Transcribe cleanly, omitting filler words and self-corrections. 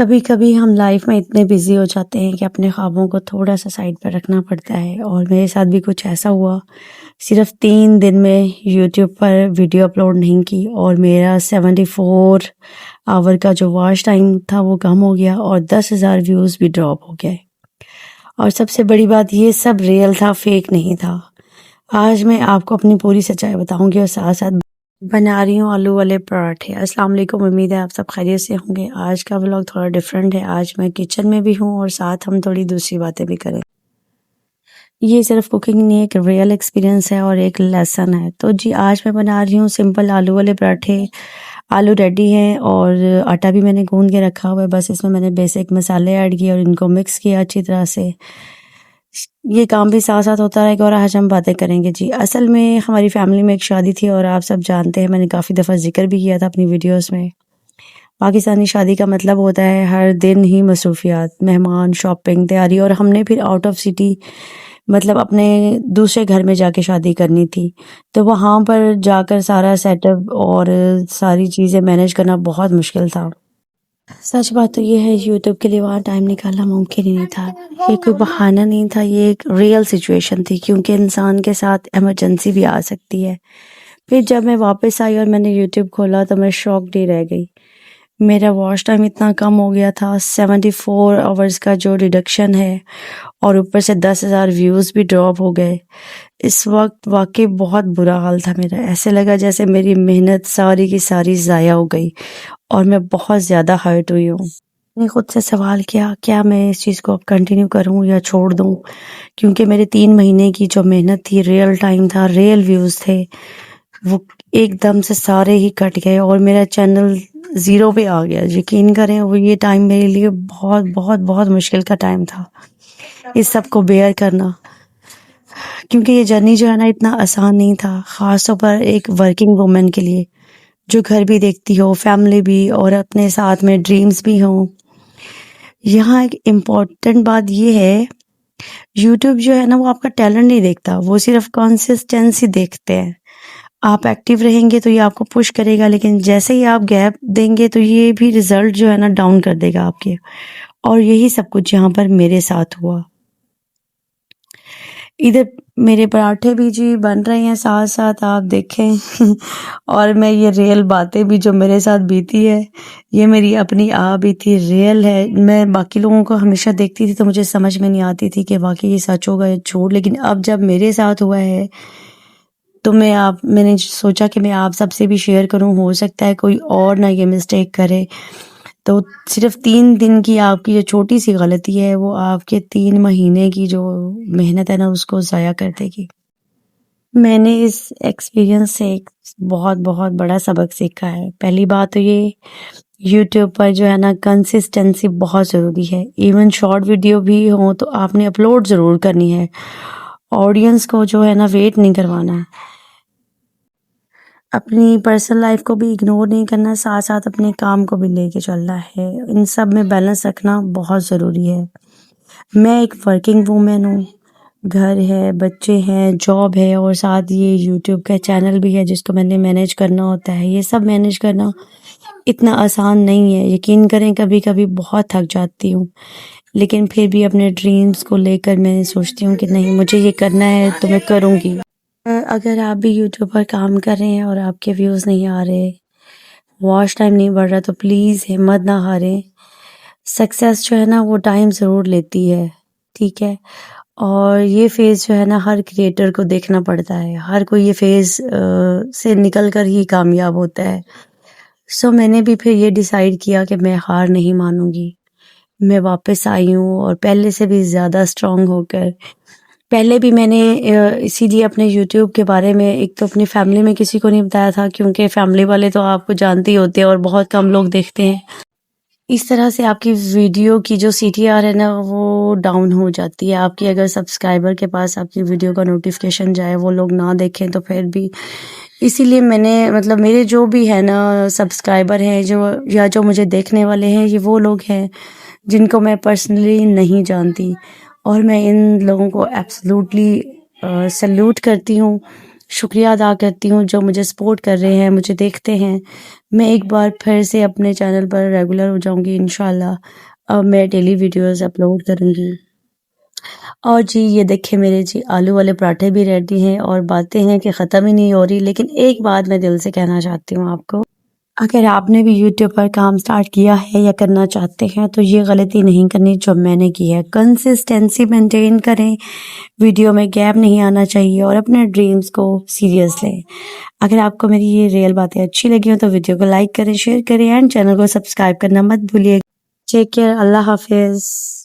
कभी कभी हम लाइफ में इतने बिजी हो जाते हैं कि अपने ख्वाबों को थोड़ा सा साइड पर रखना पड़ता है। और मेरे साथ भी कुछ ऐसा हुआ। सिर्फ 3 दिन में यूट्यूब पर वीडियो अपलोड नहीं की और मेरा 74 आवर का जो वॉच टाइम था वो कम हो गया और 10,000 व्यूज़ भी ड्रॉप हो गए। और सबसे बड़ी बात, ये सब रियल था, फेक नहीं था। आज मैं आपको अपनी पूरी सच्चाई बताऊंगी और साथ साथ बना रही हूँ आलू वाले पराठे। अस्सलाम वालेकुम, उम्मीद है आप सब खैरियत से होंगे। आज का व्लॉग थोड़ा डिफरेंट है। आज मैं किचन में भी हूँ और साथ हम थोड़ी दूसरी बातें भी करें। ये सिर्फ कुकिंग नहीं, एक रियल एक्सपीरियंस है और एक लेसन है। तो जी, आज मैं बना रही हूँ सिंपल आलू वाले पराठे। आलू रेडी हैं और आटा भी मैंने गूंद के रखा हुआ है। बस इसमें मैंने बेसिक मसाले ऐड किए और इनको मिक्स किया अच्छी तरह से। ये काम भी साथ साथ होता रहेगा और आज हम बातें करेंगे। जी, असल में हमारी फैमिली में एक शादी थी और आप सब जानते हैं, मैंने काफ़ी दफ़ा जिक्र भी किया था अपनी वीडियोस में। पाकिस्तानी शादी का मतलब होता है हर दिन ही मसरूफियात, मेहमान, शॉपिंग, तैयारी। और हमने फिर आउट ऑफ सिटी, मतलब अपने दूसरे घर में जाके शादी करनी थी। तो वहाँ पर जाकर सारा सेटअप और सारी चीज़ें मैनेज करना बहुत मुश्किल था। सच बात तो ये है, यूट्यूब के लिए वहाँ टाइम निकालना मुमकिन ही नहीं था। ये कोई बहाना नहीं था, ये एक रियल सिचुएशन थी, क्योंकि इंसान के साथ इमरजेंसी भी आ सकती है। फिर जब मैं वापस आई और मैंने यूट्यूब खोला तो मैं शॉक्ड ही रह गई। मेरा वॉच टाइम इतना कम हो गया था, 74 आवर्स का जो रिडक्शन है, और ऊपर से 10,000 व्यूज़ भी ड्रॉप हो गए। इस वक्त वाकई बहुत बुरा हाल था मेरा। ऐसे लगा जैसे मेरी मेहनत सारी की सारी ज़ाया हो गई और मैं बहुत ज़्यादा हर्ट हुई हूँ। मैंने खुद से सवाल किया, क्या मैं इस चीज़ को अब कंटिन्यू करूँ या छोड़ दूँ? क्योंकि मेरे 3 महीने की जो मेहनत थी, रियल टाइम था, रियल व्यूज़ थे, वो एकदम से सारे ही कट गए और मेरा चैनल ज़ीरो पे आ गया। यकीन करें, वो ये टाइम मेरे लिए बहुत बहुत बहुत मुश्किल का टाइम था, इस सब को बेयर करना। क्योंकि ये जर्नी जो है ना, इतना आसान नहीं था, ख़ास तौर पर एक वर्किंग वुमन के लिए, जो घर भी देखती हो, फैमिली भी, और अपने साथ में ड्रीम्स भी हों। यहाँ एक इम्पॉर्टेंट बात ये है, यूट्यूब जो है ना, वो आपका टैलेंट नहीं देखता, वो सिर्फ कंसिस्टेंसी देखते हैं। आप एक्टिव रहेंगे तो ये आपको पुश करेगा, लेकिन जैसे ही आप गैप देंगे तो ये भी रिजल्ट जो है ना डाउन कर देगा आपके। और यही सब कुछ यहाँ पर मेरे साथ हुआ। इधर मेरे पराठे भी जी बन रहे हैं साथ साथ, आप देखें और मैं ये रियल बातें भी जो मेरे साथ बीती है, ये मेरी अपनी बीती रियल है। मैं बाकी लोगों को हमेशा देखती थी तो मुझे समझ में नहीं आती थी कि वाकई ये सच होगा या झूठ, लेकिन अब जब मेरे साथ हुआ है तो मैंने सोचा कि मैं आप सबसे भी शेयर करूं। हो सकता है कोई और ना ये मिस्टेक करे। तो सिर्फ 3 दिन की आपकी जो छोटी सी गलती है, वो आपके 3 महीने की जो मेहनत है ना, उसको ज़ाया कर देगी। मैंने इस एक्सपीरियंस से एक बहुत बहुत बड़ा सबक सीखा है। पहली बात तो ये, यूट्यूब पर जो है ना, कंसिस्टेंसी बहुत ज़रूरी है। इवन शॉर्ट वीडियो भी हो तो आपने अपलोड ज़रूर करनी है। ऑडियंस को जो है ना, वेट नहीं करवाना है। अपनी पर्सनल लाइफ को भी इग्नोर नहीं करना, साथ साथ अपने काम को भी लेके चलना है। इन सब में बैलेंस रखना बहुत ज़रूरी है। मैं एक वर्किंग वूमेन हूँ, घर है, बच्चे हैं, जॉब है, और साथ ये यूट्यूब का चैनल भी है जिसको मैंने मैनेज करना होता है। ये सब मैनेज करना इतना आसान नहीं है। यकीन करें, कभी कभी बहुत थक जाती हूँ, लेकिन फिर भी अपने ड्रीम्स को लेकर मैं सोचती हूँ कि नहीं, मुझे ये करना है तो मैं करूँगी। अगर आप भी यूट्यूब पर काम कर रहे हैं और आपके व्यूज़ नहीं आ रहे, वॉच टाइम नहीं बढ़ रहा, तो प्लीज़ हिम्मत ना हारें। सक्सेस जो है ना, वो टाइम ज़रूर लेती है, ठीक है। और ये फेज़ जो है ना, हर क्रिएटर को देखना पड़ता है। हर कोई ये फेज़ से निकल कर ही कामयाब होता है। सो मैंने भी फिर ये डिसाइड किया कि मैं हार नहीं मानूंगी। मैं वापस आई हूँ और पहले से भी ज़्यादा स्ट्रॉन्ग होकर। पहले भी मैंने इसीलिए अपने यूट्यूब के बारे में एक तो अपनी फैमिली में किसी को नहीं बताया था, क्योंकि फैमिली वाले तो आपको जानते ही होते हैं और बहुत कम लोग देखते हैं। इस तरह से आपकी वीडियो की जो CTR है ना, वो डाउन हो जाती है। आपकी अगर सब्सक्राइबर के पास आपकी वीडियो का नोटिफिकेशन जाए, वो लोग ना देखें तो फिर भी। इसीलिए मैंने, मतलब मेरे जो भी है ना सब्सक्राइबर हैं, जो या जो मुझे देखने वाले हैं, ये वो लोग हैं जिनको मैं पर्सनली नहीं जानती, और मैं इन लोगों को एब्सोल्युटली सल्यूट करती हूँ। शुक्रिया अदा करती हूँ जो मुझे सपोर्ट कर रहे हैं, मुझे देखते हैं। मैं एक बार फिर से अपने चैनल पर रेगुलर हो जाऊँगी इंशाल्लाह। अब मैं डेली वीडियोस अपलोड करूँगी। और जी ये देखिए मेरे जी आलू वाले पराठे भी रेडी हैं और बातें हैं कि ख़त्म ही नहीं हो रही, लेकिन एक बात मैं दिल से कहना चाहती हूँ आपको, अगर आपने भी यूट्यूब पर काम स्टार्ट किया है या करना चाहते हैं तो ये गलती नहीं करनी जो मैंने की है। कंसिस्टेंसी मेंटेन करें, वीडियो में गैप नहीं आना चाहिए और अपने ड्रीम्स को सीरियस लें। अगर आपको मेरी ये रियल बातें अच्छी लगी हो तो वीडियो को लाइक करें, शेयर करें एंड चैनल को सब्सक्राइब करना मत भूलिए। टेक केयर, अल्लाह हाफिज़।